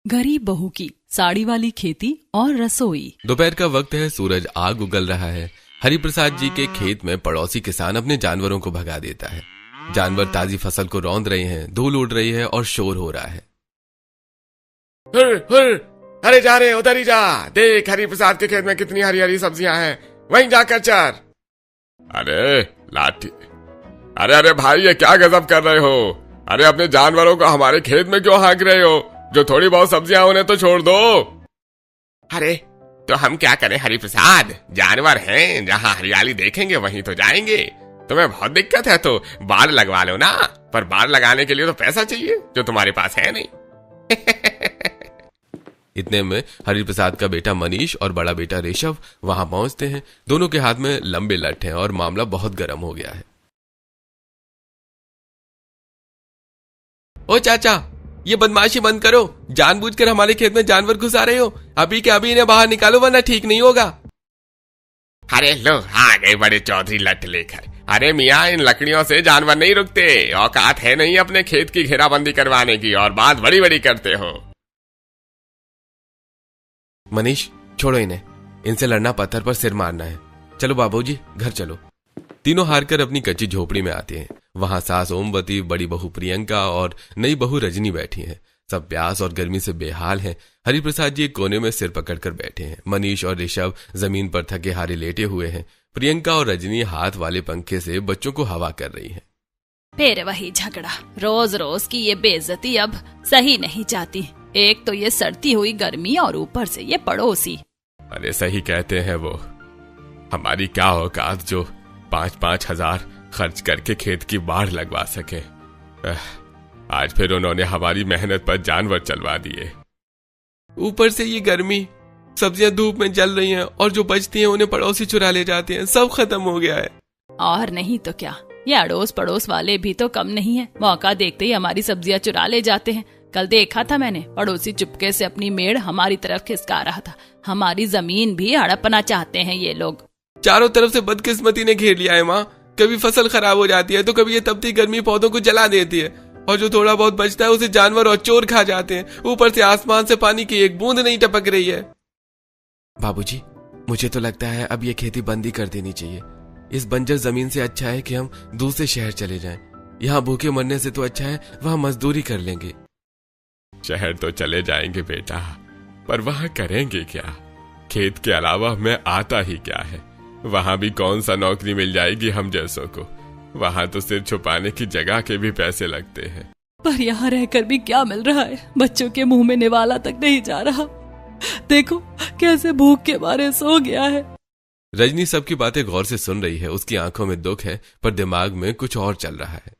गरीब बहू की साड़ी वाली खेती और रसोई। दोपहर का वक्त है, सूरज आग उगल रहा है। हरिप्रसाद जी के खेत में पड़ोसी किसान अपने जानवरों को भगा देता है। जानवर ताजी फसल को रौंद रहे हैं, धूल उड़ रही है और शोर हो रहा है। हुर, हुर, अरे जा रे, उधर ही जा, देख हरिप्रसाद के खेत में कितनी हरी हरी सब्जियां हैं, वहीं जाकर चर। अरे लाठी, अरे भाई, ये क्या गजब कर रहे हो? अरे अपने जानवरों को हमारे खेत में क्यों हाँक रहे हो? जो थोड़ी बहुत सब्जियां उन्हें तो छोड़ दो। अरे तो हम क्या करें हरिप्रसाद, जानवर हैं, जहाँ हरियाली देखेंगे वहीं तो जाएंगे। तुम्हें बहुत दिक्कत है तो बाड़ लगवा लो ना, पर बाड़ लगाने के लिए तो पैसा चाहिए जो तुम्हारे पास है नहीं। इतने में हरिप्रसाद का बेटा मनीष और बड़ा बेटा ऋषभ वहां पहुंचते हैं। दोनों के हाथ में लंबे लठ हैं और मामला बहुत गर्म हो गया है। ओ चाचा, ये बदमाशी बंद करो, जानबूझकर हमारे खेत में जानवर घुसा रहे हो। अभी के अभी इन्हें बाहर निकालो वरना ठीक नहीं होगा। अरे लो, आ गए बड़े चौधरी लठ लेकर। अरे मियाँ, इन लकड़ियों से जानवर नहीं रुकते, औकात है नहीं अपने खेत की घेराबंदी करवाने की, और बात बड़ी बड़ी करते हो। मनीष, छोड़ो इन्हें, इनसे लड़ना पत्थर पर सिर मारना है। चलो बाबूजी, घर चलो। तीनों हारकर अपनी कच्ची झोपड़ी में आते हैं। वहां सास ओमवती, बड़ी बहू प्रियंका और नई बहू रजनी बैठी हैं। सब प्यास और गर्मी से बेहाल हैं। हरिप्रसाद जी एक कोने में सिर पकड़कर बैठे हैं। मनीष और ऋषभ जमीन पर थके हारे लेटे हुए हैं। प्रियंका और रजनी हाथ वाले पंखे से बच्चों को हवा कर रही हैं। फिर वही झगड़ा, रोज रोज की ये बेइज्जती अब सही नहीं जाती। एक तो ये सड़ती हुई गर्मी और ऊपर से ये पड़ोसी। अरे सही कहते हैं वो, हमारी क्या औकात जो 5-5 हजार खर्च करके खेत की बाढ़ लगवा सके। आज फिर उन्होंने हमारी मेहनत पर जानवर चलवा दिए। ऊपर से ये गर्मी, सब्जियां धूप में जल रही हैं और जो बचती हैं उन्हें पड़ोसी चुरा ले जाते हैं। सब खत्म हो गया है। और नहीं तो क्या, ये अड़ोस पड़ोस वाले भी तो कम नहीं है। मौका देखते ही हमारी सब्जियां चुरा ले जाते हैं। कल देखा था मैंने, पड़ोसी चुपके से अपनी मेड़ हमारी तरफ खिसका रहा था। हमारी जमीन भी हड़पना चाहते हैं ये लोग। चारों तरफ से बदकिस्मती ने घेर लिया है माँ। कभी फसल खराब हो जाती है तो कभी ये तपती गर्मी पौधों को जला देती है, और जो थोड़ा बहुत बचता है उसे जानवर और चोर खा जाते हैं। ऊपर से आसमान से पानी की एक बूंद नहीं टपक रही है। बाबूजी, मुझे तो लगता है अब ये खेती बंद ही कर देनी चाहिए। इस बंजर जमीन से अच्छा है कि हम दूसरे शहर चले जाएं। यहाँ भूखे मरने से तो अच्छा है वहां मजदूरी कर लेंगे। शहर तो चले जाएंगे बेटा, पर वहां करेंगे क्या? खेत के अलावा हमें आता ही क्या है? वहां भी कौन सा नौकरी मिल जाएगी हम जैसों को? वहां तो सिर छुपाने की जगह के भी पैसे लगते हैं। पर यहाँ रहकर भी क्या मिल रहा है? बच्चों के मुंह में निवाला तक नहीं जा रहा। देखो कैसे भूख के मारे सो गया है। रजनी सबकी बातें गौर से सुन रही है। उसकी आंखों में दुख है पर दिमाग में कुछ और चल रहा है।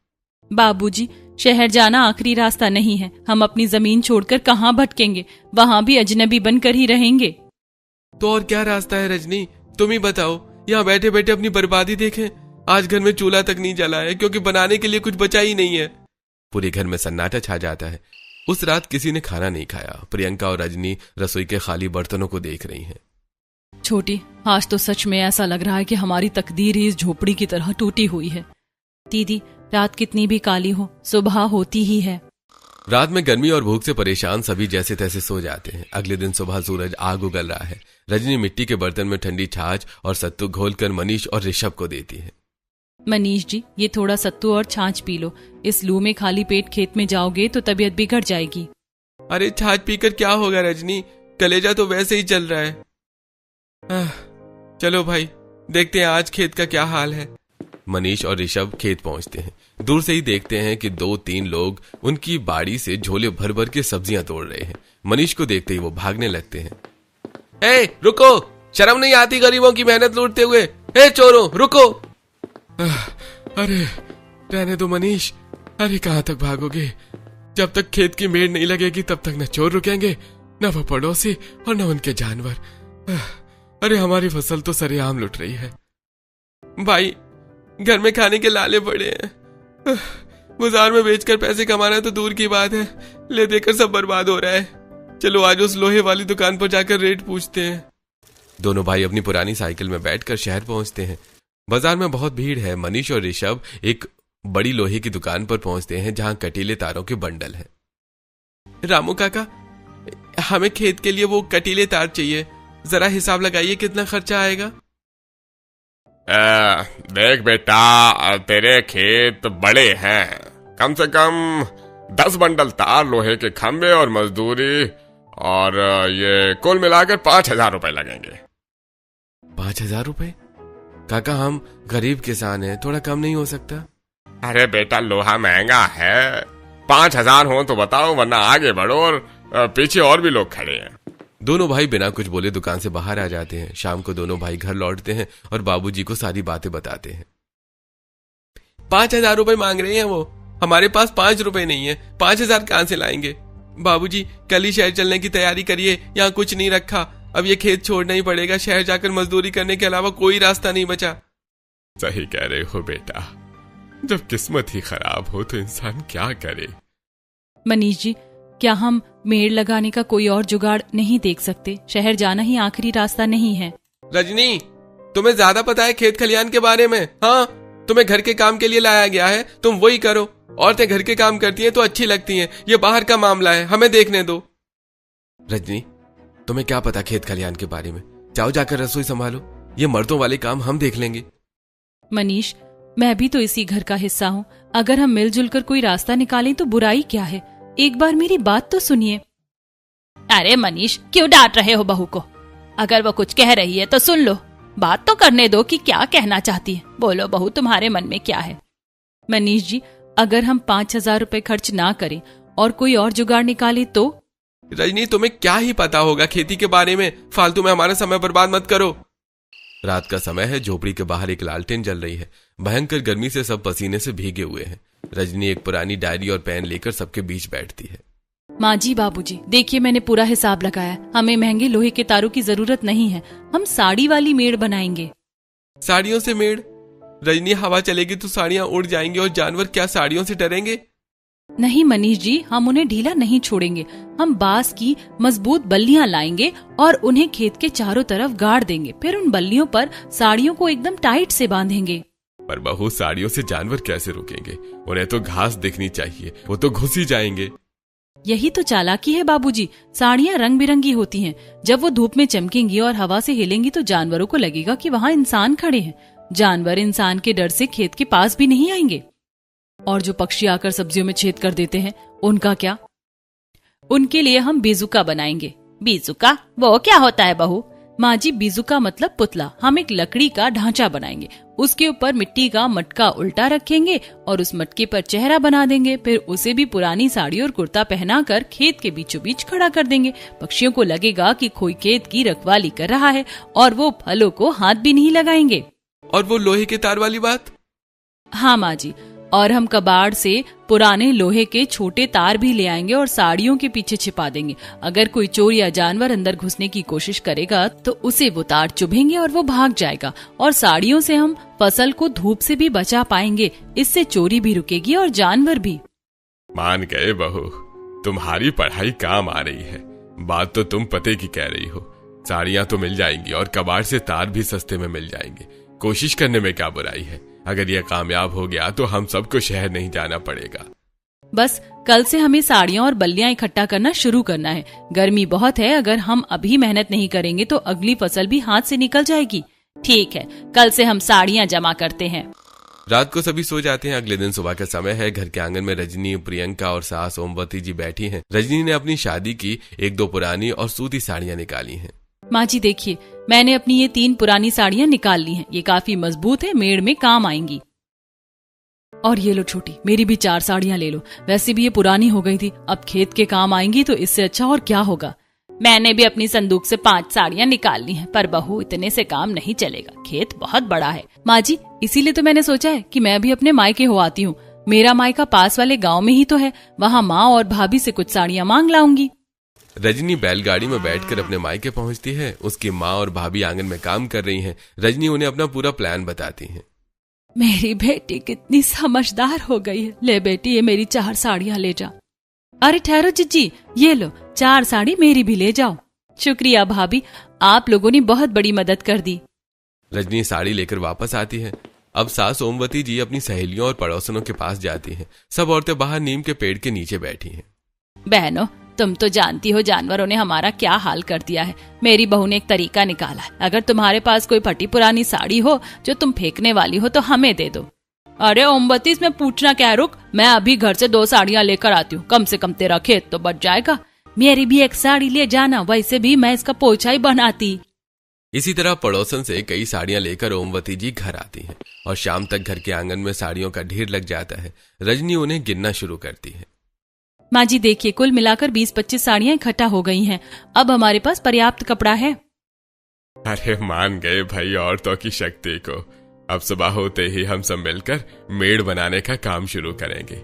बाबूजी, शहर जाना आखिरी रास्ता नहीं है। हम अपनी जमीन छोड़कर कहाँ भटकेंगे? वहाँ भी अजनबी बनकर ही रहेंगे। तो और क्या रास्ता है रजनी, तुम ही बताओ। यहाँ बैठे बैठे अपनी बर्बादी देखें। आज घर में चूल्हा तक नहीं जला है क्योंकि बनाने के लिए कुछ बचा ही नहीं है। पूरे घर में सन्नाटा छा जाता है। उस रात किसी ने खाना नहीं खाया। प्रियंका और रजनी रसोई के खाली बर्तनों को देख रही हैं। छोटी, आज तो सच में ऐसा लग रहा है कि हमारी तकदीर ही इस झोपड़ी की तरह टूटी हुई है। दीदी, रात कितनी भी काली हो, सुबह होती ही है। रात में गर्मी और भूख से परेशान सभी जैसे तैसे सो जाते हैं। अगले दिन सुबह सूरज आग उगल रहा है। रजनी मिट्टी के बर्तन में ठंडी छाछ और सत्तू घोलकर मनीष और ऋषभ को देती है। मनीष जी, ये थोड़ा सत्तू और छाछ पी लो। इस लू में खाली पेट खेत में जाओगे तो तबीयत बिगड़ जाएगी। अरे छाछ पीकर क्या होगा रजनी, कलेजा तो वैसे ही चल रहा है। चलो भाई, देखते हैं आज खेत का क्या हाल है। मनीष और ऋषभ खेत पहुंचते हैं। दूर से ही देखते हैं कि 2-3 लोग उनकी बाड़ी से झोले भर भर के सब्जियां तोड़ रहे हैं। मनीष को देखते ही वो भागने लगते हैं। ए, रुको, शर्म नहीं आती गरीबों की मेहनत लूटते हुए? ए चोरों, रुको। अरे रहने दो मनीष। अरे कहां तक भागोगे? जब तक खेत की मेड़ नहीं लगेगी तब तक न चोर रुकेंगे, न वो पड़ोसी और न उनके जानवर। अरे हमारी फसल तो सरेआम लुट रही है। भाई, घर में खाने के लाले पड़े हैं। बाजार में बेचकर पैसे कमाना तो दूर की बात है, ले देकर सब बर्बाद हो रहा है। चलो आज उस लोहे वाली दुकान पर जाकर रेट पूछते हैं। दोनों भाई अपनी पुरानी साइकिल में बैठकर शहर पहुंचते हैं। बाजार में बहुत भीड़ है। मनीष और ऋषभ एक बड़ी लोहे की दुकान पर पहुंचते हैं जहां कटीले तारों के बंडल हैं। रामू काका, हमें खेत के लिए वो कटीले तार चाहिए। जरा हिसाब लगाइए कितना खर्चा आएगा। देख बेटा, तेरे खेत बड़े हैं, कम से कम 10 बंडल तार, लोहे के खंभे और मजदूरी, और ये कुल मिलाकर 5,000 रुपए लगेंगे। 5,000 रुपए? काका हम गरीब किसान हैं, थोड़ा कम नहीं हो सकता? अरे बेटा, लोहा महंगा है, 5,000 हो तो बताओ, वरना आगे बढ़ो, और पीछे और भी लोग खड़े हैं। दोनों भाई बिना कुछ बोले दुकान से बाहर आ जाते हैं। शाम को दोनों भाई घर लौटते हैं और बाबूजी को सारी बातें बताते हैं। 5,000 रुपए मांग रहे हैं वो, हमारे पास 5 रुपए नहीं है, 5,000 कहां से लाएंगे? बाबूजी कल ही शहर चलने की तैयारी करिए, यहाँ कुछ नहीं रखा, अब ये खेत छोड़ना ही पड़ेगा, शहर जाकर मजदूरी करने के अलावा कोई रास्ता नहीं बचा। सही कह रहे हो बेटा, जब किस्मत ही खराब हो तो इंसान क्या करे। मनीष जी, क्या हम मेड़ लगाने का कोई और जुगाड़ नहीं देख सकते? शहर जाना ही आखिरी रास्ता नहीं है। रजनी, तुम्हें ज्यादा पता है खेत खलियान के बारे में? हाँ, तुम्हें घर के काम के लिए लाया गया है, तुम वही करो। औरतें घर के काम करती हैं तो अच्छी लगती हैं, ये बाहर का मामला है, हमें देखने दो। रजनी, तुम्हें क्या पता खेत खलियान के बारे में? जाओ जाकर रसोई संभालो, ये मर्दों वाले काम हम देख लेंगे। मनीष, मैं भी तो इसी घर का हिस्सा हूँ, अगर हम मिलजुल कर कोई रास्ता निकालें तो बुराई क्या है? एक बार मेरी बात तो सुनिए। अरे मनीष, क्यों डांट रहे हो बहू को? अगर वो कुछ कह रही है तो सुन लो, बात तो करने दो कि क्या कहना चाहती है। बोलो बहू, तुम्हारे मन में क्या है? मनीष जी, अगर हम 5,000 रुपए खर्च ना करें और कोई और जुगाड़ निकाले तो? रजनी, तुम्हें क्या ही पता होगा खेती के बारे में, फालतू में हमारा समय बर्बाद मत करो। रात का समय है, झोपड़ी के बाहर एक लालटेन जल रही है। भयंकर गर्मी से सब पसीने से भीगे हुए हैं। रजनी एक पुरानी डायरी और पेन लेकर सबके बीच बैठती है। माँ जी, बाबूजी, देखिए मैंने पूरा हिसाब लगाया, हमें महंगे लोहे के तारों की जरूरत नहीं है, हम साड़ी वाली मेड़ बनाएंगे। साड़ियों से मेड़? रजनी, हवा चलेगी तो साड़ियां उड़ जाएंगी और जानवर क्या साड़ियों से डरेंगे? नहीं मनीष जी, हम उन्हें ढीला नहीं छोड़ेंगे। हम बांस की मजबूत बल्लियां लाएंगे और उन्हें खेत के चारों तरफ गाड़ देंगे, फिर उन बल्लियों पर साड़ियों को एकदम टाइट से बांधेंगे। पर बहू, साड़ियों से जानवर कैसे रुकेंगे? उन्हें तो घास दिखनी चाहिए, वो तो घुस ही जाएंगे। यही तो चालाकी है बाबूजी, साड़ियां रंग बिरंगी होती हैं, जब वो धूप में चमकेंगी और हवा से हिलेंगी तो जानवरों को लगेगा कि वहाँ इंसान खड़े हैं। जानवर इंसान के डर से खेत के पास भी नहीं आएंगे। और जो पक्षी आकर सब्जियों में छेद कर देते हैं, उनका क्या? उनके लिए हम बीजुका बनाएंगे। बीजुका? वो क्या होता है बहू? माँ जी, बीजुका मतलब पुतला। हम एक लकड़ी का ढांचा बनाएंगे, उसके ऊपर मिट्टी का मटका उल्टा रखेंगे और उस मटके पर चेहरा बना देंगे, फिर उसे भी पुरानी साड़ी और कुर्ता पहनाकर खेत के बीचों बीच खड़ा कर देंगे। पक्षियों को लगेगा कि कोई खेत की रखवाली कर रहा है और वो फलों को हाथ भी नहीं लगाएंगे। और वो लोहे के तार वाली बात? हाँ माँ जी, और हम कबाड़ से पुराने लोहे के छोटे तार भी ले आएंगे और साड़ियों के पीछे छिपा देंगे। अगर कोई चोर या जानवर अंदर घुसने की कोशिश करेगा तो उसे वो तार चुभेंगे और वो भाग जाएगा। और साड़ियों से हम फसल को धूप से भी बचा पाएंगे, इससे चोरी भी रुकेगी और जानवर भी। मान गए बहू, तुम्हारी पढ़ाई काम आ रही है। बात तो तुम पते की कह रही हो। साड़ियां तो मिल जाएंगी और कबाड़ से तार भी सस्ते में मिल जाएंगे। कोशिश करने में क्या बुराई है? अगर यह कामयाब हो गया तो हम सबको शहर नहीं जाना पड़ेगा। बस कल से हमें साड़ियां और बल्लियां इकट्ठा करना शुरू करना है। गर्मी बहुत है, अगर हम अभी मेहनत नहीं करेंगे तो अगली फसल भी हाथ से निकल जाएगी। ठीक है, कल से हम साड़ियां जमा करते हैं। रात को सभी सो जाते हैं। अगले दिन सुबह का समय है। घर के आंगन में रजनी, प्रियंका और सास ओमवती जी बैठी हैं। रजनी ने अपनी शादी की 1-2 पुरानी और सूती साड़ियां निकाली हैं। माँ जी देखिए, मैंने अपनी ये 3 पुरानी साड़ियां निकाल ली हैं। ये काफी मजबूत है, मेड़ में काम आएंगी। और ये लो छोटी, मेरी भी 4 साड़ियां ले लो। वैसे भी ये पुरानी हो गई थी, अब खेत के काम आएंगी तो इससे अच्छा और क्या होगा। मैंने भी अपनी संदूक से 5 साड़ियां निकाल ली हैं, पर बहू इतने से काम नहीं चलेगा, खेत बहुत बड़ा है। माँ जी, इसीलिए तो मैंने सोचा है कि मैं भी अपने मायके हो आती हूँ। मेरा मायका पास वाले गाँव में ही तो है, वहाँ माँ और भाभी से कुछ साड़ियां मांग लाऊंगी। रजनी बैलगाड़ी में बैठकर अपने मायके पहुंचती है। उसकी माँ और भाभी आंगन में काम कर रही हैं। रजनी उन्हें अपना पूरा प्लान बताती हैं। मेरी बेटी कितनी समझदार हो गई है। ले बेटी, ये मेरी 4 साड़ियां ले जा। अरे ठहरो जिज्जी, ये लो 4 साड़ी मेरी भी ले जाओ। शुक्रिया भाभी, आप लोगों ने बहुत बड़ी मदद कर दी। रजनी साड़ी लेकर वापस आती है। अब सास ओमवती जी अपनी सहेलियों और पड़ोसनों के पास जाती हैं। सब औरतें बाहर नीम के पेड़ के नीचे बैठी हैं। बहनों, तुम तो जानती हो जानवरों ने हमारा क्या हाल कर दिया है। मेरी बहू ने एक तरीका निकाला है, अगर तुम्हारे पास कोई फटी पुरानी साड़ी हो जो तुम फेंकने वाली हो तो हमें दे दो। अरे ओमवती, इसमें पूछना क्या है, रुक, मैं अभी घर से 2 साड़ियाँ लेकर आती हूँ, कम से कम तेरा खेत तो बच जाएगा। मेरी भी एक साड़ी ले जाना, वैसे भी मैं इसका पोछा ही बनाती। इसी तरह पड़ोसन से कई साड़ियां लेकर ओमवती जी घर आती हैं और शाम तक घर के आंगन में साड़ियों का ढेर लग जाता है। रजनी उन्हें गिनना शुरू करती है। माँ जी देखिए, कुल मिलाकर 20-25 साड़ियाँ इकट्ठा हो गई हैं। अब हमारे पास पर्याप्त कपड़ा है। अरे मान गए भाई औरतों की शक्ति को। अब सुबह होते ही हम सब मिलकर मेड़ बनाने का काम शुरू करेंगे।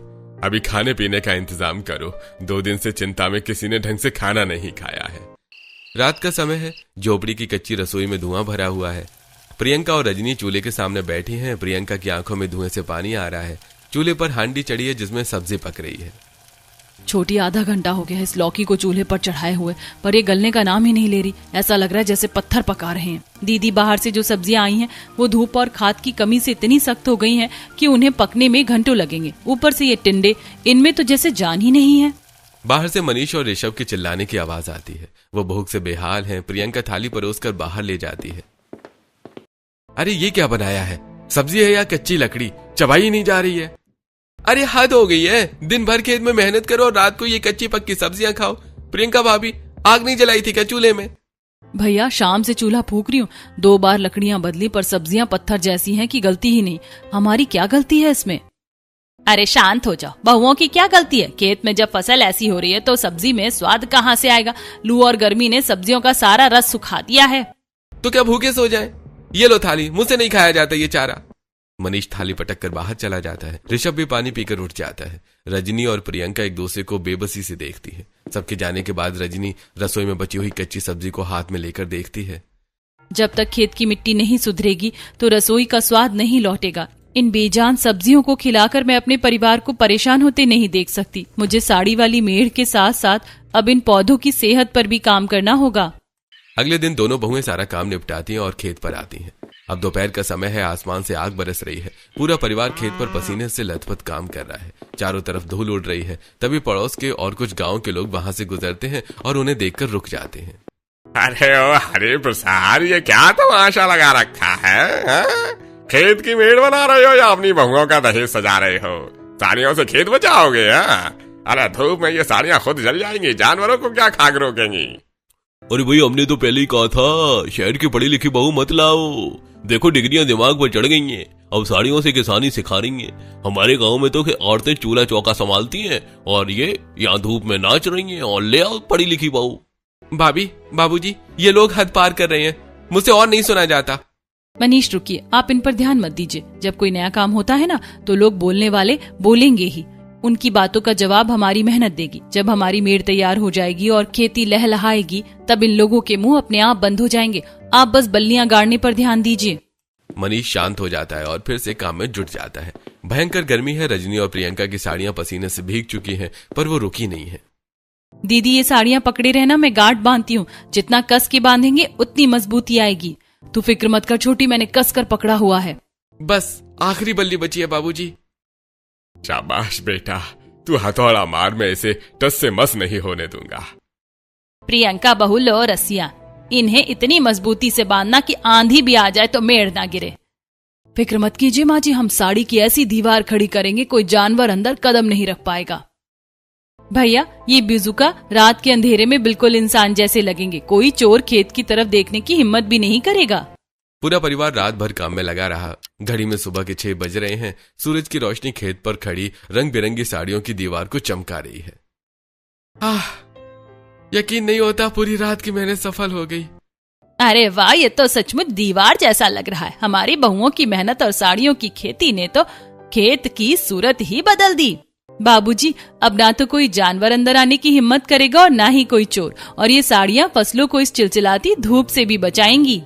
अभी खाने पीने का इंतजाम करो, 2 दिन से चिंता में किसी ने ढंग से खाना नहीं खाया है। रात का समय है। झोपड़ी की कच्ची रसोई में धुआं भरा हुआ है। प्रियंका और रजनी चूल्हे के सामने बैठी हैं। प्रियंका की आंखों में धुएं से पानी आ रहा है। चूल्हे पर हांडी चढ़ी है जिसमें सब्जी पक रही है। छोटी आधा घंटा हो गया है इस लौकी को चूल्हे पर चढ़ाए हुए, पर ये गलने का नाम ही नहीं ले रही। ऐसा लग रहा है जैसे पत्थर पका रहे हैं। दीदी बाहर से जो सब्जियां आई हैं वो धूप और खाद की कमी से इतनी सख्त हो गई हैं कि उन्हें पकने में घंटों लगेंगे। ऊपर से ये टिंडे, इनमें तो जैसे जान ही नहीं है। बाहर से मनीष और ऋषभ के चिल्लाने की आवाज आती है। वो भूख से बेहाल हैं। प्रियंका थाली परोसकर बाहर ले जाती है। अरे ये क्या बनाया है? सब्जी है या कच्ची लकड़ी? चबाई ही नहीं जा रही है। अरे हद हो गई है, दिन भर खेत में मेहनत करो और रात को ये कच्ची पक्की सब्जियां खाओ। प्रियंका भाभी, आग नहीं जलाई थी क्या चूल्हे में? भैया शाम से चूल्हा फूंक रही हूँ, 2 बार लकड़ियां बदली पर सब्जियां पत्थर जैसी हैं कि गलती ही नहीं। हमारी क्या गलती है इसमें? अरे शांत हो जाओ, बहुओं की क्या गलती है? खेत में जब फसल ऐसी हो रही है तो सब्जी में स्वाद कहाँ से आएगा? लू और गर्मी ने सब्जियों का सारा रस सुखा दिया है। तो क्या भूखे सो जाएं? ये लो थाली, मुझसे नहीं खाया जाता ये चारा। मनीष थाली पटक कर बाहर चला जाता है। ऋषभ भी पानी पीकर उठ जाता है। रजनी और प्रियंका एक दूसरे को बेबसी से देखती है। सबके जाने के बाद रजनी रसोई में बची हुई कच्ची सब्जी को हाथ में लेकर देखती है। जब तक खेत की मिट्टी नहीं सुधरेगी तो रसोई का स्वाद नहीं लौटेगा। इन बेजान सब्जियों को खिलाकर मैं अपने परिवार को परेशान होते नहीं देख सकती। मुझे साड़ी वाली मेढ़ के साथ साथ अब इन पौधों की सेहत पर भी काम करना होगा। अगले दिन दोनों बहुएं सारा काम निपटाती हैं और खेत पर आती हैं। अब दोपहर का समय है। आसमान से आग बरस रही है। पूरा परिवार खेत पर पसीने से लथपथ काम कर रहा है। चारों तरफ धूल उड़ रही है। तभी पड़ोस के और कुछ गांव के लोग वहां से गुजरते हैं और उन्हें देखकर रुक जाते हैं। अरे ओ हरे प्रसाद, ये क्या तमाशा लगा रखा है हा? खेत की मेड़ बना रहे हो या अपनी बहुओं का दहेज सजा रहे हो? साड़ियों से खेत बचाओगे? अरे धूप में ये साड़ियां खुद जल जाएंगी, जानवरों को क्या खाक रोकेंगी? अरे भाई, हमने तो पहले ही कहा था शहर की पढ़ी लिखी बहू मत लाओ। देखो डिग्रियां दिमाग पर चढ़ गई हैं, अब साड़ियों से किसानी सिखा रही हैं। हमारे गांव में तो औरतें चूल्हा चौका संभालती हैं और ये यहाँ धूप में नाच रही हैं। और ले आओ पढ़ी लिखी बहू। भाभी, बाबूजी, ये लोग हद पार कर रहे हैं। मुझसे और नहीं सुना जाता। मनीष रुकिए, आप इन पर ध्यान मत दीजिए। जब कोई नया काम होता है ना तो लोग बोलने वाले बोलेंगे ही। उनकी बातों का जवाब हमारी मेहनत देगी। जब हमारी मेड़ तैयार हो जाएगी और खेती लहलहाएगी तब इन लोगों के मुंह अपने आप बंद हो जाएंगे। आप बस बल्लियां गाड़ने पर ध्यान दीजिए। मनीष शांत हो जाता है और फिर से काम में जुट जाता है। भयंकर गर्मी है। रजनी और प्रियंका की साड़ियां पसीने से भीग चुकी हैं, पर वो रुकी नहीं है। दीदी ये साड़ियां पकड़े रहना, मैं गांठ बांधती हूँ। जितना कस के बांधेंगे उतनी मजबूती आएगी। तू फिक्र मत कर छोटी, मैंने कस कर पकड़ा हुआ है। बस आखिरी बल्ली बची है बाबूजी। शाबाश बेटा, तू हथौड़ा मार, मैं इसे टस से मस नहीं होने दूंगा। प्रियंका बहू लो रस्सियां, इन्हें इतनी मजबूती से बांधना कि आंधी भी आ जाए तो मेड़ ना गिरे। फिक्र मत कीजिए माँ जी, हम साड़ी की ऐसी दीवार खड़ी करेंगे कोई जानवर अंदर कदम नहीं रख पाएगा। भैया ये बिजुका रात के अंधेरे में बिल्कुल इंसान जैसे लगेंगे। कोई चोर खेत की तरफ देखने की हिम्मत भी नहीं करेगा। पूरा परिवार रात भर काम में लगा रहा। घड़ी में सुबह के 6 बज रहे हैं। सूरज की रोशनी खेत पर खड़ी रंग बिरंगी साड़ियों की दीवार को चमका रही है। यकीन नहीं होता, पूरी रात की मेहनत सफल हो गई। अरे वाह, ये तो सचमुच दीवार जैसा लग रहा है। हमारी बहुओं की मेहनत और साड़ियों की खेती ने तो खेत की सूरत ही बदल दी। बाबूजी, अब ना तो कोई जानवर अंदर आने की हिम्मत करेगा और ना ही कोई चोर। और ये साड़ियां फसलों को इस चिलचिलाती धूप से भी बचाएंगी।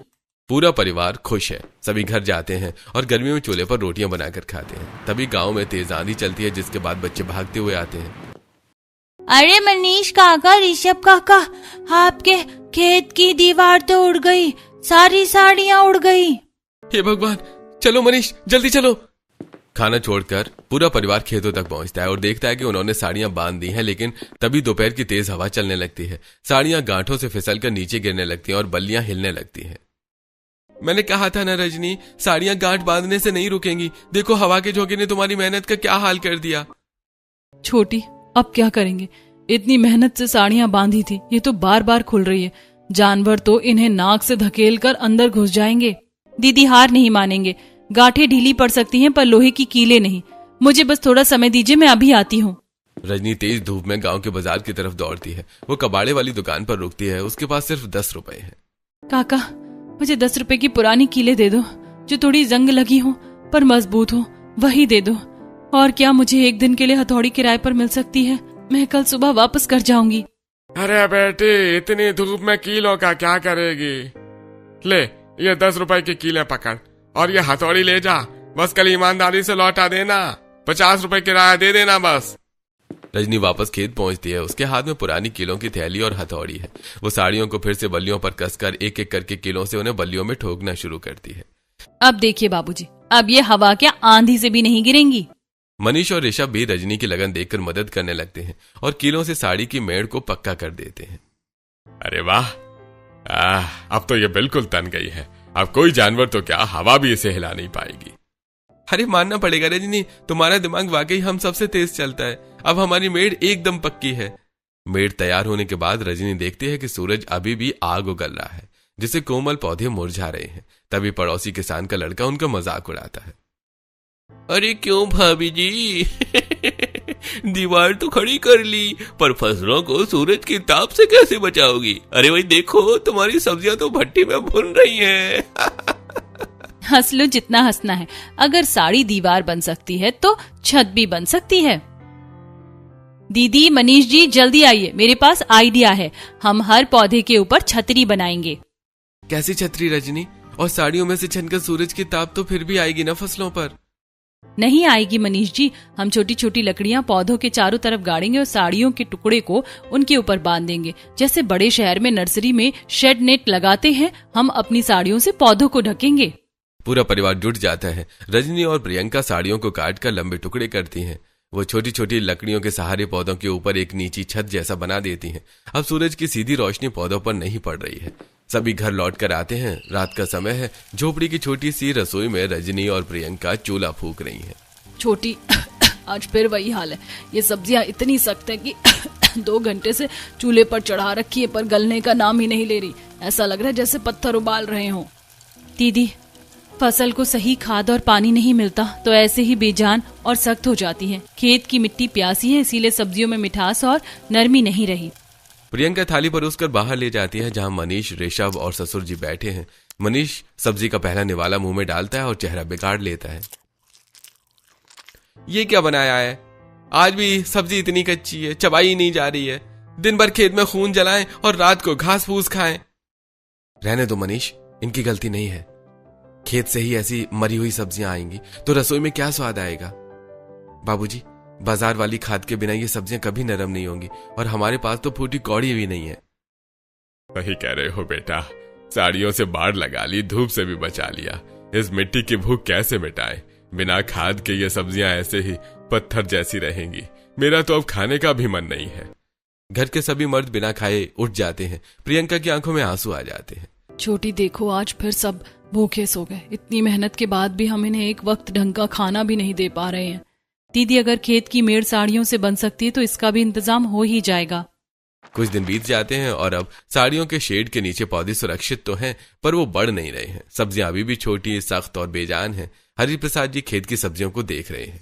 पूरा परिवार खुश है। सभी घर जाते हैं और गर्मी में चूल्हे पर रोटियां बनाकर खाते हैं। तभी गांव में तेज आंधी चलती है, जिसके बाद बच्चे भागते हुए आते हैं। अरे मनीष काका, ऋषभ काका, आपके खेत की दीवार तो उड़ गई, सारी साड़ियां उड़ गई। हे भगवान, चलो मनीष जल्दी चलो। खाना छोड़कर पूरा परिवार खेतों तक पहुंचता है और देखता है कि उन्होंने साड़ियां बांध दी हैं, लेकिन तभी दोपहर की तेज हवा चलने लगती है। साड़ियां गांठों से फिसलकर नीचे गिरने लगती हैं और बल्लियां हिलने लगती हैं। मैंने कहा था ना रजनी, साड़ियां गांठ बांधने से नहीं रुकेंगी। देखो हवा के झोंके ने तुम्हारी मेहनत का क्या हाल कर दिया। छोटी, अब क्या करेंगे? इतनी मेहनत से साड़ियां बांधी थी, ये तो बार बार खुल रही है। जानवर तो इन्हें नाक से धकेल कर अंदर घुस जाएंगे। दीदी हार नहीं मानेंगे। गांठें ढीली पड़ सकती हैं पर लोहे की कीलें नहीं। मुझे बस थोड़ा समय दीजिए, मैं अभी आती हूँ। रजनी तेज धूप में गांव के बाजार की तरफ दौड़ती है। वो कबाड़े वाली दुकान पर रुकती है। उसके पास सिर्फ 10 रुपए हैं। काका, मुझे 10 रुपए की पुरानी कीलें दे दो, जो थोड़ी जंग लगी हो पर मजबूत हो, वही दे दो। और क्या मुझे एक दिन के लिए हथौड़ी किराए पर मिल सकती है? मैं कल सुबह वापस कर जाऊंगी। अरे बेटी, इतनी धूप में कीलों का क्या करेगी? ले, ये 10 रुपए की कीलें पकड़ और ये हथौड़ी ले जा। बस कल ईमानदारी से लौटा देना। 50 रुपए किराया दे देना बस। रजनी वापस खेत पहुंचती है। उसके हाथ में पुरानी कीलों की थैली और हथौड़ी है। वो साड़ियों को फिर से बल्लियों पर कसकर एक एक करके कीलों से उन्हें बल्लियों में ठोकना शुरू करती है। अब देखिए बाबूजी, अब ये हवा क्या आंधी से भी नहीं गिरेंगी। मनीष और ऋषभ भी रजनी की लगन देखकर मदद करने लगते हैं और कीलों से साड़ी की मेड़ को पक्का कर देते हैं। अरे वाह, अब तो ये बिल्कुल तन गई है। अब कोई जानवर तो क्या, हवा भी इसे हिला नहीं पाएगी। अरे मानना पड़ेगा रजनी, तुम्हारा दिमाग वाकई हम सबसे तेज चलता है। अब हमारी मेड़ एकदम पक्की है। मेड़ तैयार होने के बाद रजनी देखती है कि सूरज अभी भी आग उगल रहा है, जिससे कोमल पौधे मुरझा रहे हैं। तभी पड़ोसी किसान का लड़का उनका मजाक उड़ाता है। अरे क्यों भाभी जी दीवार तो खड़ी कर ली, पर फसलों को सूरज की ताप से कैसे बचाओगी? अरे भाई देखो, तुम्हारी सब्जियां तो भट्टी में भुन रही हैं। हंस लो जितना हंसना है। अगर साड़ी दीवार बन सकती है तो छत भी बन सकती है। दीदी, मनीष जी, जल्दी आइए, मेरे पास आइडिया है। हम हर पौधे के ऊपर छतरी बनाएंगे। कैसी छतरी रजनी? और साड़ियों में से छनकर सूरज की ताप तो फिर भी आएगी ना फसलों पर। नहीं आएगी मनीष जी। हम छोटी छोटी लकड़ियां पौधों के चारों तरफ गाड़ेंगे और साड़ियों के टुकड़े को उनके ऊपर बांध देंगे। जैसे बड़े शहर में नर्सरी में शेड नेट लगाते हैं, हम अपनी साड़ियों से पौधों को ढकेंगे। पूरा परिवार जुट जाता है। रजनी और प्रियंका साड़ियों को काटकर लंबे टुकड़े करती हैं। वो छोटी छोटी लकड़ियों के सहारे पौधों के ऊपर एक नीची छत जैसा बना देती हैं। अब सूरज की सीधी रोशनी पौधों पर नहीं पड़ रही है। सभी घर लौटकर आते हैं। रात का समय है। झोपड़ी की छोटी सी रसोई में रजनी और प्रियंका चूल्हा फूंक रही हैं। छोटी, आज फिर वही हाल है। ये सब्जियां इतनी सख्त है कि 2 घंटे से चूल्हे पर चढ़ा रखी है, पर गलने का नाम ही नहीं ले रही। ऐसा लग रहा है जैसे पत्थर उबाल रहे हों। दीदी, फसल को सही खाद और पानी नहीं मिलता तो ऐसे ही बेजान और सख्त हो जाती है। खेत की मिट्टी प्यासी है, इसीलिए सब्जियों में मिठास और नरमी नहीं रही। प्रियंका थाली परोसकर बाहर ले जाती है, जहां मनीष, ऋषभ और ससुर जी बैठे हैं। मनीष सब्जी का पहला निवाला मुंह में डालता है और चेहरा बिगाड़ लेता है। ये क्या बनाया है? आज भी सब्जी इतनी कच्ची है, चबाई नहीं जा रही है। दिन भर खेत में खून जलाएं और रात को घास फूस खाएं। रहने दो मनीष, इनकी गलती नहीं है। खेत से ही ऐसी मरी हुई सब्जियां आएंगी तो रसोई में क्या स्वाद आएगा? बाबूजी, बाजार वाली खाद के बिना ये सब्जियां कभी नरम नहीं होंगी और हमारे पास तो फूटी कौड़ी भी नहीं है। सही कह रहे हो बेटा। साड़ियों से बाढ़ लगा ली, धूप से भी बचा लिया। इस मिट्टी की भूख कैसे मिटाए? बिना खाद के ये सब्जियां ऐसे ही पत्थर जैसी रहेंगी। मेरा तो अब खाने का भी मन नहीं है। घर के सभी मर्द बिना खाए उठ जाते हैं। प्रियंका की आंखों में आंसू आ जाते हैं। छोटी देखो, आज फिर सब भूखे सो गए। इतनी मेहनत के बाद भी हम इन्हें एक वक्त ढंग का खाना भी नहीं दे पा रहे हैं। दीदी, अगर खेत की मेड़ साड़ियों से बन सकती है तो इसका भी इंतजाम हो ही जाएगा। कुछ दिन बीत जाते हैं और अब साड़ियों के शेड के नीचे पौधे सुरक्षित तो हैं, पर वो बढ़ नहीं रहे हैं। सब्जियां अभी भी छोटी, सख्त और बेजान हैं। हरि प्रसाद जी खेत की सब्जियों को देख रहे हैं।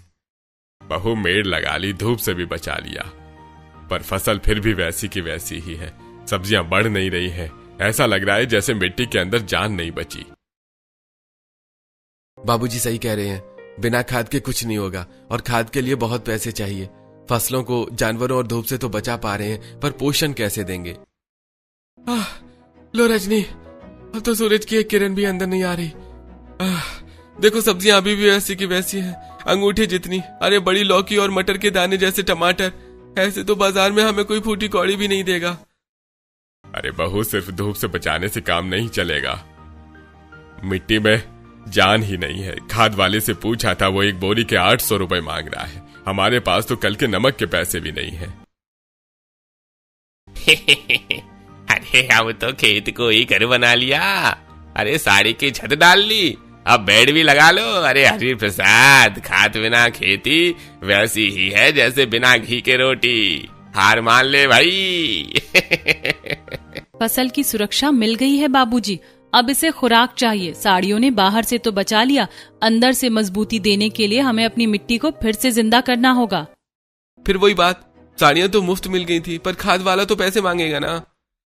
बहू, मेड़ लगा ली, धूप से भी बचा लिया, पर फसल फिर भी वैसी की वैसी ही है। सब्जियां बढ़ नहीं रही है। ऐसा लग रहा है जैसे मिट्टी के अंदर जान नहीं बची। बाबूजी सही कह रहे हैं, बिना खाद के कुछ नहीं होगा और खाद के लिए बहुत पैसे चाहिए। फसलों को जानवरों और धूप से तो बचा पा रहे हैं, पर पोषण कैसे देंगे? लो रजनी, अब तो सूरज की एक किरण भी अंदर नहीं आ रही। देखो सब्जियां अभी भी वैसी की वैसी हैं, अंगूठे जितनी। अरे बड़ी लौकी और मटर के दाने जैसे टमाटर। ऐसे तो बाजार में हमें कोई फूटी कौड़ी भी नहीं देगा। अरे बहू, सिर्फ धूप से बचाने से काम नहीं चलेगा। मिट्टी में जान ही नहीं है। खाद वाले से पूछा था, वो एक बोरी के 800 रुपए मांग रहा है। हमारे पास तो कल के नमक के पैसे भी नहीं है। अरे अब तो खेत को ही घर बना लिया। अरे साड़ी की छत डाल ली, अब बेड भी लगा लो। अरे हरि प्रसाद, खाद बिना खेती वैसी ही है जैसे बिना घी के रोटी। हार मान ले भाई। फसल की सुरक्षा मिल गई है बाबूजी, अब इसे खुराक चाहिए। साड़ियों ने बाहर से तो बचा लिया, अंदर से मजबूती देने के लिए हमें अपनी मिट्टी को फिर से जिंदा करना होगा। फिर वही बात, साड़ियां तो मुफ्त मिल गई थी, पर खाद वाला तो पैसे मांगेगा ना।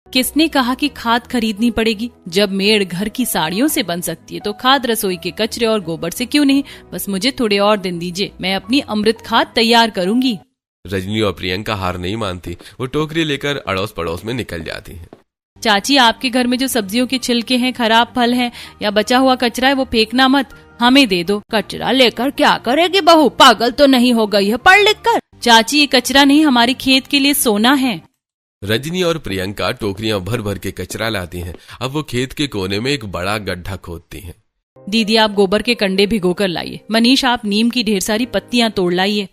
किसने कहा कि खाद खरीदनी पड़ेगी? जब मेड़ घर की साड़ियों से बन सकती है तो खाद रसोई के कचरे और गोबर से क्यों नहीं? बस मुझे थोड़े और दिन दीजिए, मैं अपनी अमृत खाद तैयार करूंगी। रजनी और प्रियंका हार नहीं मानती। वो टोकरी लेकर अड़ोस पड़ोस में निकल जाती हैं। चाची, आपके घर में जो सब्जियों के छिलके हैं, खराब फल हैं या बचा हुआ कचरा है, वो फेंकना मत, हमें दे दो। कचरा लेकर क्या करेगी बहू? पागल तो नहीं हो गई है पढ़ लिख कर? चाची, ये कचरा नहीं, हमारे खेत के लिए सोना है। रजनी और प्रियंका टोकरियां भर भर के कचरा लाती हैं। अब वो खेत के कोने में एक बड़ा गड्ढा खोदती हैं। दीदी, आप गोबर के कंडे भिगो कर लाइए। मनीष, आप नीम की ढेर सारी पत्तियां तोड़ लाइए।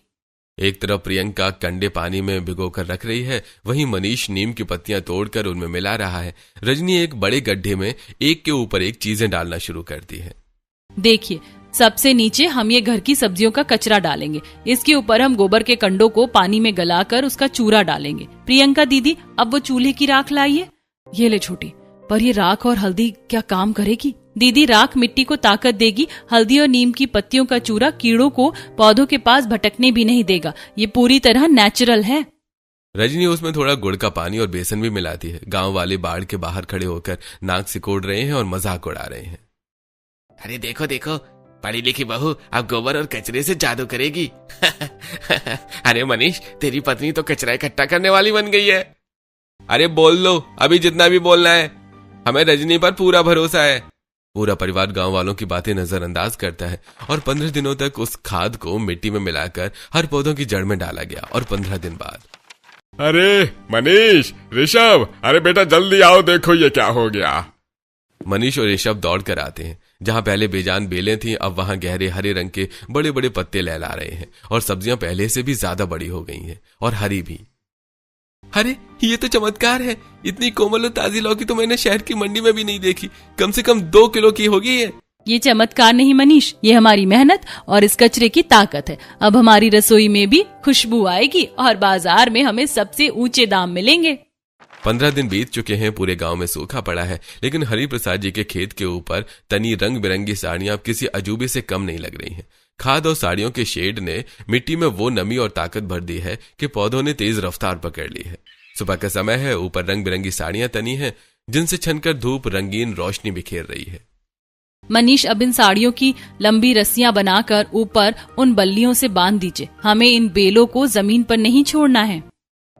एक तरफ प्रियंका कंडे पानी में भिगोकर रख रही है, वहीं मनीष नीम की पत्तियां तोड़कर उनमें मिला रहा है। रजनी एक बड़े गड्ढे में एक के ऊपर एक चीजें डालना शुरू करती है। देखिए, सबसे नीचे हम ये घर की सब्जियों का कचरा डालेंगे, इसके ऊपर हम गोबर के कंडों को पानी में गलाकर उसका चूरा डालेंगे। प्रियंका दीदी, अब वो चूल्हे की राख लाइए। ये ले छोटी, पर ये राख और हल्दी क्या काम करेगी? दीदी, राख मिट्टी को ताकत देगी, हल्दी और नीम की पत्तियों का चूरा कीड़ों को पौधों के पास भटकने भी नहीं देगा। ये पूरी तरह नेचुरल है। रजनी उसमें थोड़ा गुड़ का पानी और बेसन भी मिलाती है। गांव वाले बाड़ के बाहर खड़े होकर नाक सिकोड़ रहे हैं और मजाक उड़ा रहे हैं। अरे देखो देखो, पढ़ी लिखी बहू अब गोबर और कचरे से जादू करेगी। अरे मनीष, तेरी पत्नी तो कचरा इकट्ठा करने वाली बन गई है। अरे बोल लो, अभी जितना भी बोलना है, हमें रजनी पर पूरा भरोसा है। पूरा परिवार गांव वालों की बातें नजरअंदाज करता है और 15 दिनों तक उस खाद को मिट्टी में मिलाकर हर पौधों की जड़ में डाला गया। और 15 दिन बाद, अरे मनीष, ऋषभ, अरे बेटा जल्दी आओ, देखो ये क्या हो गया। मनीष और ऋषभ दौड़ कर आते हैं। जहां पहले बेजान बेलें थीं, अब वहां गहरे हरे रंग के बड़े बड़े पत्ते लहला रहे हैं और सब्जियां पहले से भी ज्यादा बड़ी हो गई हैं और हरी भी। अरे ये तो चमत्कार है, इतनी कोमल और ताजी लौकी तो मैंने शहर की मंडी में भी नहीं देखी। कम से कम 2 किलो की होगी ये चमत्कार नहीं मनीष, ये हमारी मेहनत और इस कचरे की ताकत है। अब हमारी रसोई में भी खुशबू आएगी और बाजार में हमें सबसे ऊंचे दाम मिलेंगे। 15 दिन बीत चुके हैं। पूरे गांव में सूखा पड़ा है, लेकिन हरि प्रसाद जी के खेत के ऊपर तनी रंग बिरंगी साड़ियां अब किसी अजूबे से कम नहीं लग रही हैं। खाद और साड़ियों के शेड ने मिट्टी में वो नमी और ताकत भर दी है कि पौधों ने तेज रफ्तार पकड़ ली है। सुबह का समय है, ऊपर रंग बिरंगी साड़ियां तनी हैं, जिनसे छनकर धूप रंगीन रोशनी बिखेर रही है। मनीष, अब इन साड़ियों की लंबी रस्सियां बनाकर ऊपर उन बल्लियों से बांध दीजिए। हमें इन बेलों को जमीन पर नहीं छोड़ना है।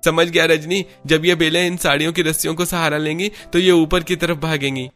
समझ गया रजनी, जब ये बेलें इन साड़ियों की रस्सियों को सहारा लेंगी तो ये ऊपर की तरफ भागेंगी।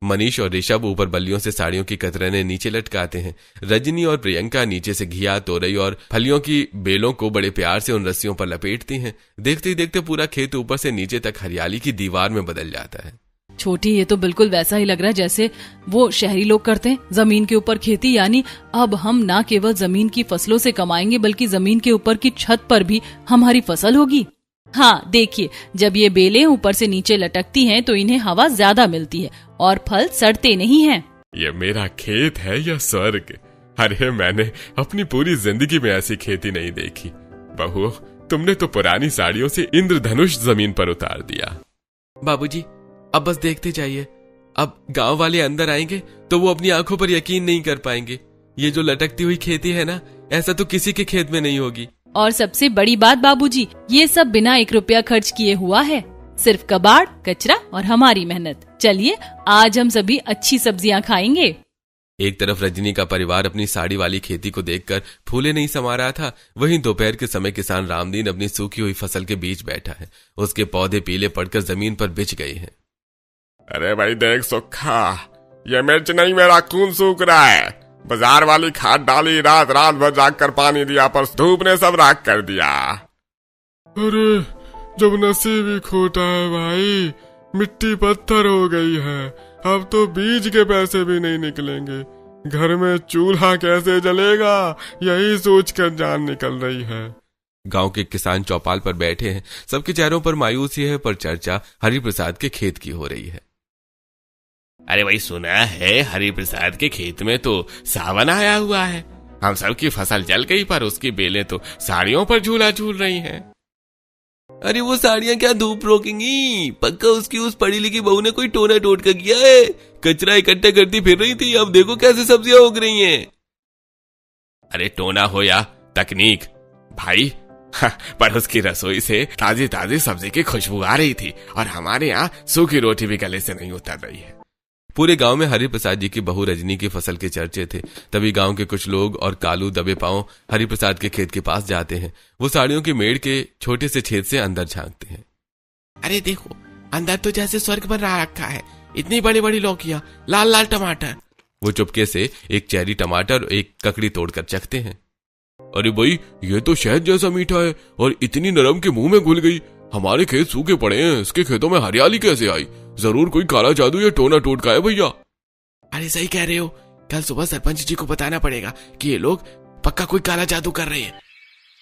मनीष और ऋषभ ऊपर बल्लियों से साड़ियों की कतरने नीचे लटकाते हैं। रजनी और प्रियंका नीचे से घिया, तोरई और फलियों की बेलों को बड़े प्यार से उन रस्सियों पर लपेटती हैं। देखते ही देखते पूरा खेत ऊपर से नीचे तक हरियाली की दीवार में बदल जाता है। छोटी, ये तो बिल्कुल वैसा ही लग रहा है जैसे वो शहरी लोग करते हैं, जमीन के ऊपर खेती। यानी अब हम ना केवल जमीन की फसलों से कमाएंगे, बल्कि जमीन के ऊपर की छत पर भी हमारी फसल होगी। हाँ देखिए, जब ये बेलें ऊपर से नीचे लटकती हैं तो इन्हें हवा ज्यादा मिलती है और फल सड़ते नहीं हैं। ये मेरा खेत है या स्वर्ग? अरे मैंने अपनी पूरी जिंदगी में ऐसी खेती नहीं देखी। बहू, तुमने तो पुरानी साड़ियों से इंद्रधनुष जमीन पर उतार दिया। बाबूजी, अब बस देखते जाइए। अब गांव वाले अंदर आएंगे तो वो अपनी आंखों पर यकीन नहीं कर पाएंगे। ये जो लटकती हुई खेती है ना, ऐसा तो किसी के खेत में नहीं होगी। और सबसे बड़ी बात बाबूजी, ये सब बिना 1 रुपया खर्च किए हुआ है। सिर्फ कबाड़, कचरा और हमारी मेहनत। चलिए, आज हम सभी अच्छी सब्जियां खाएंगे। एक तरफ रजनी का परिवार अपनी साड़ी वाली खेती को देखकर फूले नहीं समा रहा था, वहीं दोपहर के समय किसान रामदीन अपनी सूखी हुई फसल के बीच बैठा है। उसके पौधे पीले पड़कर जमीन पर बिछ गए हैं। अरे भाई देख सुखा, ये मिर्च नहीं, मेरा खून सूख रहा है। बाजार वाली खाद डाली, रात रात भर जाग कर पानी दिया, पर धूप ने सब राख कर दिया। अरे जब नसीब ही खोटा है भाई, मिट्टी पत्थर हो गई है। अब तो बीज के पैसे भी नहीं निकलेंगे। घर में चूल्हा कैसे जलेगा, यही सोचकर जान निकल रही है। गांव के किसान चौपाल पर बैठे हैं। सबके चेहरों पर मायूसी है, पर चर्चा हरिप्रसाद के खेत की हो रही है। अरे भाई, सुना है हरिप्रसाद के खेत में तो सावन आया हुआ है। हम सब की फसल जल गई, पर उसकी बेलें तो साड़ियों पर झूला झूल रही हैं। अरे वो साड़ियां क्या धूप रोकेंगी, पक्का उसकी उस पढ़ी लिखी बहू ने कोई टोना टोटका किया है। कचरा इकट्ठा करती फिर रही थी, अब देखो कैसे सब्जियां उग रही हैं। अरे टोना हो या तकनीक भाई, पर उसकी रसोई से ताजी ताजी सब्जी की खुशबू आ रही थी, और हमारे यहाँ सूखी रोटी भी गले से नहीं उतर रही है। पूरे गांव में हरिप्रसाद जी की बहू रजनी की फसल के चर्चे थे। तभी गांव के कुछ लोग और कालू दबे पांव हरिप्रसाद के खेत के पास जाते हैं। वो साड़ियों के मेड़ के छोटे से छेद से अंदर झांकते हैं। अरे देखो, अंदर तो जैसे स्वर्ग बन रखा है। इतनी बड़ी बड़ी लौकियां, लाल लाल टमाटर। वो चुपके से एक चेरी टमाटर और एक ककड़ी तोड़कर चखते हैं। अरे भाई, ये तो शहद जैसा मीठा है और इतनी नरम के मुंह में घुल गई। हमारे खेत सूखे पड़े हैं, इसके खेतों में हरियाली कैसे आई? जरूर कोई काला जादू या टोना टोटका है भैया। अरे सही कह रहे हो, कल सुबह सरपंच जी को बताना पड़ेगा कि ये लोग पक्का कोई काला जादू कर रहे हैं।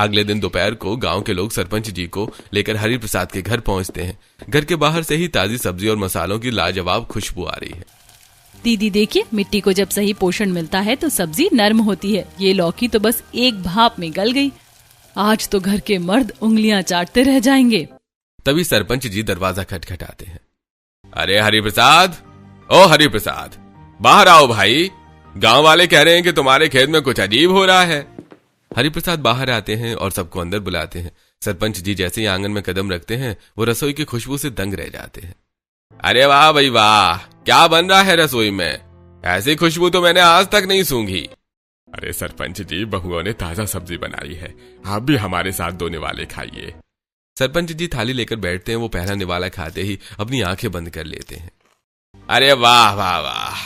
अगले दिन दोपहर को गांव के लोग सरपंच जी को लेकर हरिप्रसाद के घर पहुंचते हैं। घर के बाहर से ही ताजी सब्जी और मसालों की लाजवाब खुशबू आ रही है। दीदी देखिए, मिट्टी को जब सही पोषण मिलता है तो सब्जी नर्म होती है। ये लौकी तो बस एक भाप में गल गई। आज तो घर के मर्द उंगलियां चाटते रह जाएंगे। तभी सरपंच जी दरवाजा खटखटाते हैं। अरे हरिप्रसाद, ओ हरिप्रसाद, बाहर आओ भाई। गांव वाले कह रहे हैं कि तुम्हारे खेत में कुछ अजीब हो रहा है। हरिप्रसाद बाहर आते हैं और सबको अंदर बुलाते हैं। सरपंच जी जैसे ही आंगन में कदम रखते हैं, वो रसोई की खुशबू से दंग रह जाते हैं। अरे वाह भाई वाह, क्या बन रहा है रसोई में? ऐसी खुशबू तो मैंने आज तक नहीं सूंघी। अरे सरपंच जी, बहुओं ने ताजा सब्जी बनाई है, आप भी हमारे साथ 2 निवाले खाइए। सरपंच जी थाली लेकर बैठते हैं। वो पहला निवाला खाते ही अपनी आंखें बंद कर लेते हैं। अरे वाह वाह वाह,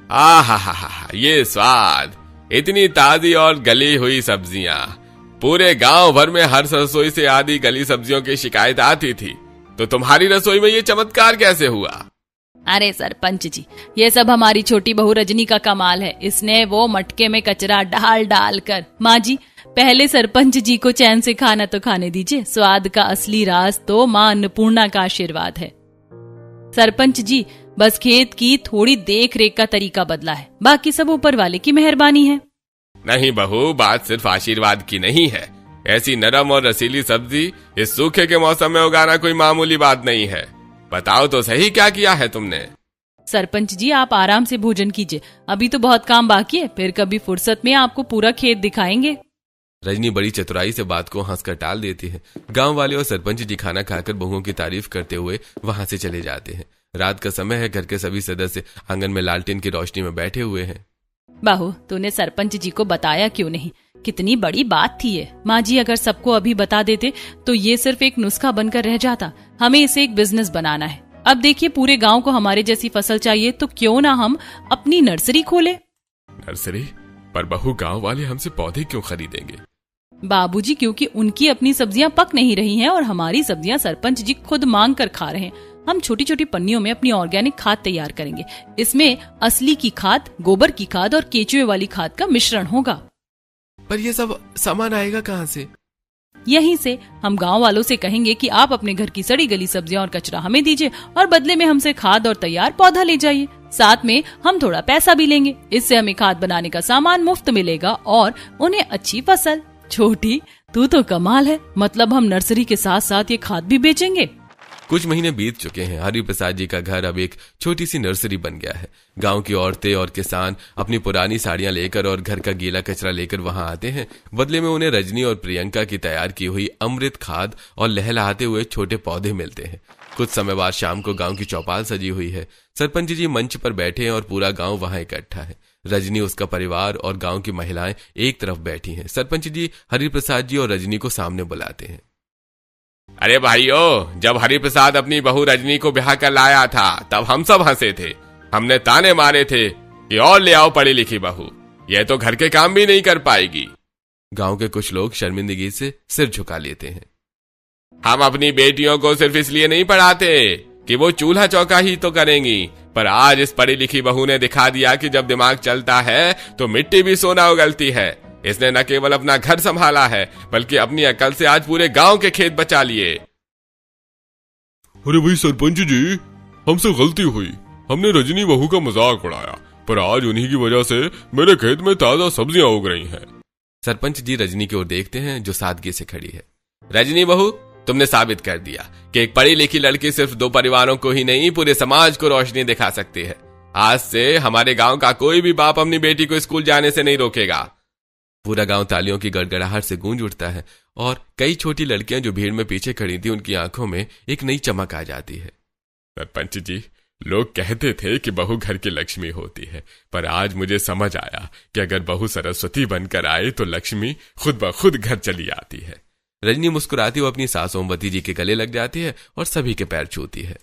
आहा, ये स्वाद, इतनी ताजी और गली हुई सब्जियां। पूरे गांव भर में हर रसोई से आधी गली सब्जियों की शिकायत आती थी, तो तुम्हारी रसोई में ये चमत्कार कैसे हुआ? अरे सरपंच जी, ये सब हमारी छोटी बहू रजनी का कमाल है। इसने वो मटके में कचरा डाल डाल कर। माँ जी, पहले सरपंच जी को चैन से खाना तो खाने दीजिए। स्वाद का असली राज तो माँ अन्नपूर्णा का आशीर्वाद है। सरपंच जी, बस खेत की थोड़ी देख रेख का तरीका बदला है, बाकी सब ऊपर वाले की मेहरबानी है। नहीं बहू, बात सिर्फ आशीर्वाद की नहीं है। ऐसी नरम और रसीली सब्जी इस सूखे के मौसम में उगाना कोई मामूली बात नहीं है। बताओ तो सही, क्या किया है तुमने? सरपंच जी, आप आराम से भोजन कीजिए, अभी तो बहुत काम बाकी है। फिर कभी फुर्सत में आपको पूरा खेत दिखाएंगे। रजनी बड़ी चतुराई से बात को हंसकर टाल देती है। गांव वाले और सरपंच जी खाना खाकर बहुओं की तारीफ करते हुए वहां से चले जाते हैं। रात का समय है। घर के सभी सदस्य आंगन में लालटेन की रोशनी में बैठे हुए हैं। बाहू, तूने सरपंच जी को बताया क्यों नहीं? कितनी बड़ी बात थी ये। माँ जी, अगर सबको अभी बता देते तो ये सिर्फ एक नुस्खा बनकर रह जाता। हमें इसे एक बिजनेस बनाना है। अब देखिए, पूरे गांव को हमारे जैसी फसल चाहिए, तो क्यों ना हम अपनी नर्सरी खोले। नर्सरी? पर बहू, गांव वाले हमसे पौधे क्यों खरीदेंगे? बाबूजी, क्योंकि उनकी अपनी सब्जियां पक नहीं रही हैं और हमारी सब्जियां सरपंच जी खुद मांग कर खा रहे हैं। हम छोटी छोटी पन्नियों में अपनी ऑर्गेनिक खाद तैयार करेंगे। इसमें असली की खाद, गोबर की खाद और केचुए वाली खाद का मिश्रण होगा। पर ये सब सामान आएगा कहाँ से? यहीं से। हम गांव वालों से कहेंगे कि आप अपने घर की सड़ी गली सब्जियां और कचरा हमें दीजिए और बदले में हमसे खाद और तैयार पौधा ले जाइए। साथ में हम थोड़ा पैसा भी लेंगे। इससे हमें खाद बनाने का सामान मुफ्त मिलेगा और उन्हें अच्छी फसल। छोटी, तू तो कमाल है। मतलब हम नर्सरी के साथ साथ ये खाद भी बेचेंगे। कुछ महीने बीत चुके हैं। हरिप्रसाद जी का घर अब एक छोटी सी नर्सरी बन गया है। गांव की औरतें और किसान अपनी पुरानी साड़ियां लेकर और घर का गीला कचरा लेकर वहां आते हैं। बदले में उन्हें रजनी और प्रियंका की तैयार की हुई अमृत खाद और लहलहाते हुए छोटे पौधे मिलते हैं। कुछ समय बाद शाम को गांव की चौपाल सजी हुई है। सरपंच जी मंच पर बैठे हैं और पूरा गांव वहां इकट्ठा है। रजनी, उसका परिवार और गांव की महिलाएं एक तरफ बैठी हैं। सरपंच जी हरिप्रसाद जी और रजनी को सामने बुलाते हैं। अरे भाइयों, जब हरिप्रसाद अपनी बहू रजनी को ब्याह कर लाया था तब हम सब हंसे थे। हमने ताने मारे थे कि और ले आओ पढ़ी लिखी बहू, यह तो घर के काम भी नहीं कर पाएगी। गांव के कुछ लोग शर्मिंदगी से सिर झुका लेते हैं। हम अपनी बेटियों को सिर्फ इसलिए नहीं पढ़ाते कि वो चूल्हा चौका ही तो करेंगी, पर आज इस पढ़ी लिखी बहू ने दिखा दिया कि जब दिमाग चलता है तो मिट्टी भी सोना उगलती है। इसने न केवल अपना घर संभाला है बल्कि अपनी अकल से आज पूरे गांव के खेत बचा लिए। अरे भाई सरपंच जी, हमसे गलती हुई, हमने रजनी बहू का मजाक उड़ाया, पर आज उन्हीं की वजह से मेरे खेत में ताजा सब्जियां उग रही हैं। सरपंच जी रजनी की ओर देखते हैं जो सादगी से खड़ी है। रजनी बहू, तुमने साबित कर दिया कि एक पढ़ी लिखी लड़की सिर्फ 2 परिवारों को ही नहीं पूरे समाज को रोशनी दिखा सकती है। आज से हमारे गांव का कोई भी बाप अपनी बेटी को स्कूल जाने से नहीं रोकेगा। पूरा गांव तालियों की गड़गड़ाहट से गूंज उठता है और कई छोटी लड़कियां जो भीड़ में पीछे खड़ी थी उनकी आंखों में एक नई चमक आ जाती है। सरपंच जी, लोग कहते थे कि बहू घर की लक्ष्मी होती है, पर आज मुझे समझ आया कि अगर बहू सरस्वती बनकर आए तो लक्ष्मी खुद ब खुद घर चली आती है। रजनी मुस्कुराती हुई अपनी सास ओमवती जी के गले लग जाती है और सभी के पैर छूती है।